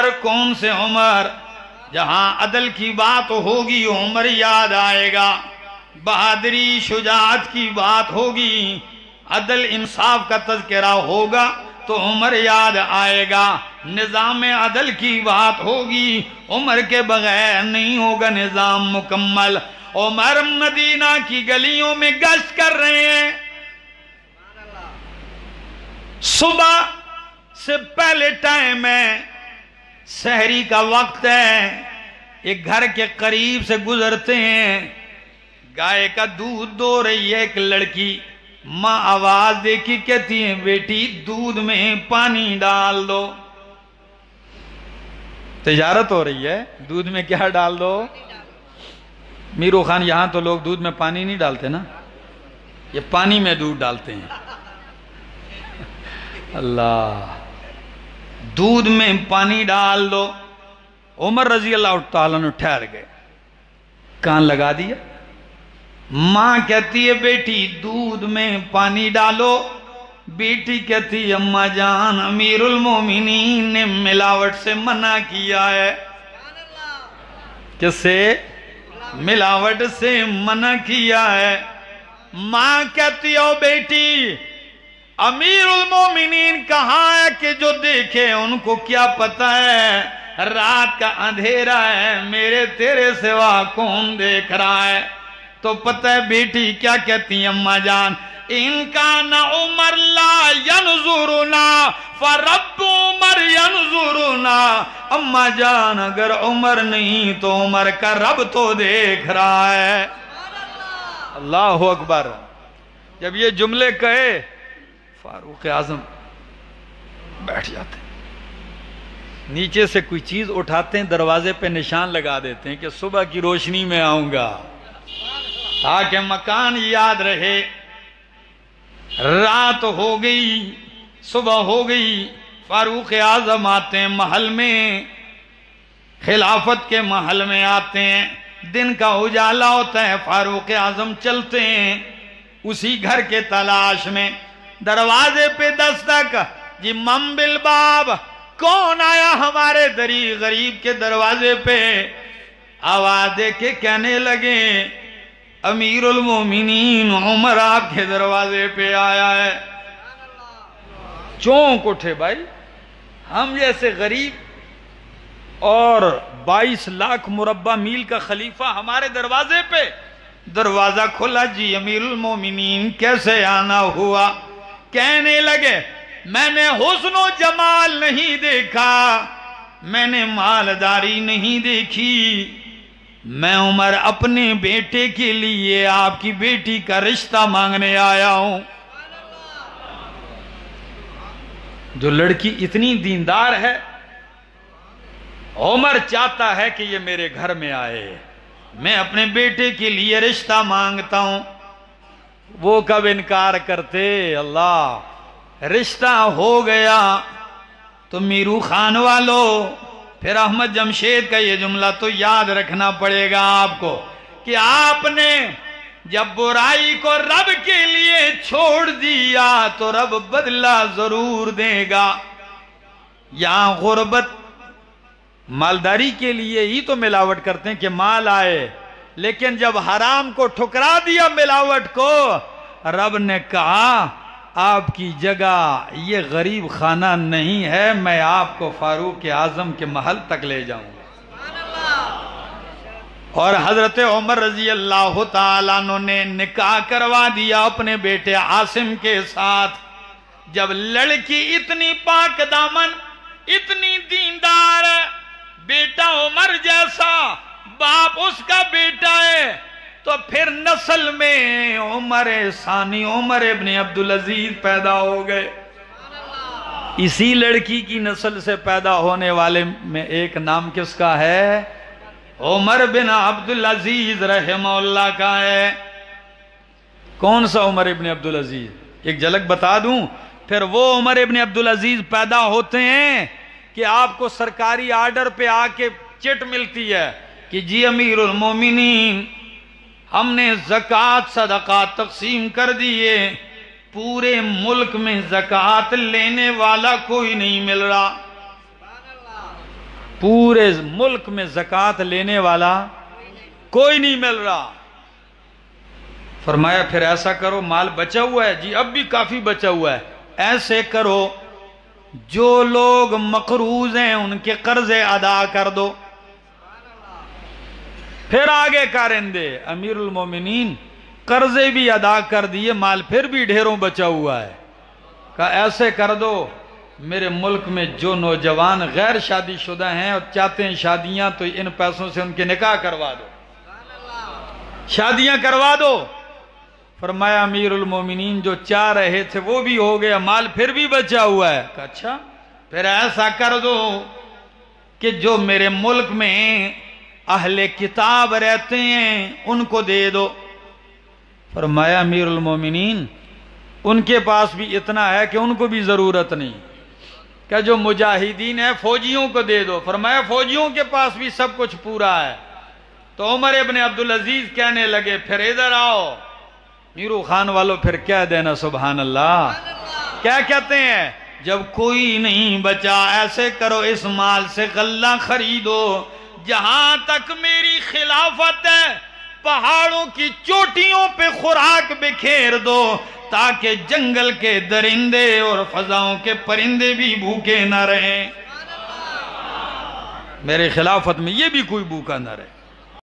عمر، کون سے عمر؟ جہاں عدل کی بات ہوگی عمر یاد آئے گا، بہادری شجاعت کی بات ہوگی، عدل انصاف کا تذکرہ ہوگا تو عمر یاد آئے گا، نظام عدل کی بات ہوگی عمر کے بغیر نہیں ہوگا نظام مکمل۔ عمر مدینہ کی گلیوں میں گشت کر رہے ہیں، صبح سے پہلے ٹائم ہے، سحری کا وقت ہے، ایک گھر کے قریب سے گزرتے ہیں، گائے کا دودھ دو رہی ہے ایک لڑکی، ماں آواز دیکھی کہتی ہے بیٹی دودھ میں پانی ڈال دو۔ تجارت ہو رہی ہے، دودھ میں کیا ڈال دو؟ میرو خان یہاں تو لوگ دودھ میں پانی نہیں ڈالتے نا، یہ پانی میں دودھ ڈالتے ہیں۔ اللہ، دودھ میں پانی ڈال دو۔ عمر رضی اللہ تعالیٰ نے ٹھہر گئے، کان لگا دیا، ماں کہتی ہے بیٹی دودھ میں پانی ڈالو، بیٹی کہتی ہے اماں جان امیر المومنین نے ملاوٹ سے منع کیا ہے۔ کس سے؟ ملاوٹ سے منع کیا ہے۔ ماں کہتی ہو بیٹی امیر المومنین کہاں ہے کہ جو دیکھے، ان کو کیا پتہ ہے رات کا اندھیرا ہے، میرے تیرے سوا کون دیکھ رہا ہے؟ تو پتہ ہے بیٹی کیا کہتی ہیں اماں جان؟ ان کان عمر لا ینظرنا فرب عمر ینظرنا۔ اماں جان اگر عمر نہیں تو عمر کا رب تو دیکھ رہا ہے۔ اللہ اکبر۔ جب یہ جملے کہے فاروق اعظم بیٹھ جاتے ہیں، نیچے سے کوئی چیز اٹھاتے ہیں، دروازے پہ نشان لگا دیتے ہیں کہ صبح کی روشنی میں آؤں گا، تاکہ مکان یاد رہے۔ رات ہو گئی، صبح ہو گئی، فاروق اعظم آتے ہیں محل میں، خلافت کے محل میں آتے ہیں، دن کا اجالا ہوتا ہے، فاروق اعظم چلتے ہیں اسی گھر کے تلاش میں، دروازے پہ دستک، جی من بالباب، کون آیا ہمارے دری غریب کے دروازے پہ؟ آواز دے کے کہنے لگے امیر المومنین عمر آپ کے دروازے پہ آیا ہے۔ چونک اٹھے بھائی، ہم جیسے غریب اور 22 لاکھ مربع میل کا خلیفہ ہمارے دروازے پہ۔ دروازہ کھلا، جی امیر المومنین کیسے آنا ہوا؟ کہنے لگے میں نے حسن و جمال نہیں دیکھا، میں نے مالداری نہیں دیکھی، میں عمر اپنے بیٹے کے لیے آپ کی بیٹی کا رشتہ مانگنے آیا ہوں۔ جو لڑکی اتنی دیندار ہے، عمر چاہتا ہے کہ یہ میرے گھر میں آئے، میں اپنے بیٹے کے لیے رشتہ مانگتا ہوں۔ وہ کب انکار کرتے؟ اللہ، رشتہ ہو گیا تو میرو خان والو، پھر احمد جمشید کا یہ جملہ تو یاد رکھنا پڑے گا آپ کو کہ آپ نے جب برائی کو رب کے لیے چھوڑ دیا تو رب بدلہ ضرور دے گا۔ یہاں غربت مالداری کے لیے ہی تو ملاوٹ کرتے ہیں کہ مال آئے، لیکن جب حرام کو ٹھکرا دیا ملاوٹ کو، رب نے کہا آپ کی جگہ یہ غریب خانہ نہیں ہے، میں آپ کو فاروق اعظم کے محل تک لے جاؤں گا۔ اور حضرت عمر رضی اللہ تعالیٰ عنہ نے نکاح کروا دیا اپنے بیٹے عاصم کے ساتھ۔ جب لڑکی اتنی پاک دامن، اتنی دیندار ہے، بیٹا عمر جیسا، باپ اس کا بیٹا ہے، تو پھر نسل میں عمر ثانی، عمر ابن عبدالعزیز پیدا ہو گئے۔ اسی لڑکی کی نسل سے پیدا ہونے والے میں ایک نام کس کا ہے؟ عمر بن عبدالعزیز رحمہ اللہ کا ہے۔ کون سا عمر ابن عبدالعزیز؟ ایک جھلک بتا دوں، پھر وہ عمر ابن عبدالعزیز پیدا ہوتے ہیں کہ آپ کو سرکاری آرڈر پہ آ کے چٹ ملتی ہے کہ جی امیر المومنین ہم نے زکوٰۃ صدقات تقسیم کر دیے، پورے ملک میں زکوٰۃ لینے والا کوئی نہیں مل رہا۔ پورے ملک میں زکوٰۃ لینے والا کوئی نہیں مل رہا۔ فرمایا پھر ایسا کرو، مال بچا ہوا ہے؟ جی اب بھی کافی بچا ہوا ہے۔ ایسے کرو جو لوگ مقروض ہیں ان کے قرضے ادا کر دو۔ پھر آگے کارندے، امیر المومنین قرضے بھی ادا کر دیے، مال پھر بھی ڈھیروں بچا ہوا ہے۔ کہا ایسے کر دو، میرے ملک میں جو نوجوان غیر شادی شدہ ہیں اور چاہتے ہیں شادیاں، تو ان پیسوں سے ان کے نکاح کروا دو، شادیاں کروا دو۔ فرمایا امیر المومنین جو چاہ رہے تھے وہ بھی ہو گیا، مال پھر بھی بچا ہوا ہے۔ کہا اچھا پھر ایسا کر دو کہ جو میرے ملک میں اہل کتاب رہتے ہیں ان کو دے دو۔ فرمایا امیر المومنین ان کے پاس بھی اتنا ہے کہ ان کو بھی ضرورت نہیں، کہ جو مجاہدین ہیں فوجیوں کو دے دو۔ فرمایا فوجیوں کے پاس بھی سب کچھ پورا ہے۔ تو عمر ابن عبدالعزیز کہنے لگے پھر ادھر آؤ۔ میرو خان والوں پھر کہہ دینا سبحان اللہ۔ کیا کہتے ہیں؟ جب کوئی نہیں بچا ایسے کرو اس مال سے غلہ خریدو، جہاں تک میری خلافت ہے پہاڑوں کی چوٹیوں پہ خوراک بکھیر دو، تاکہ جنگل کے درندے اور فضاؤں کے پرندے بھی بھوکے نہ رہیں، میرے خلافت میں یہ بھی کوئی بھوکا نہ رہے۔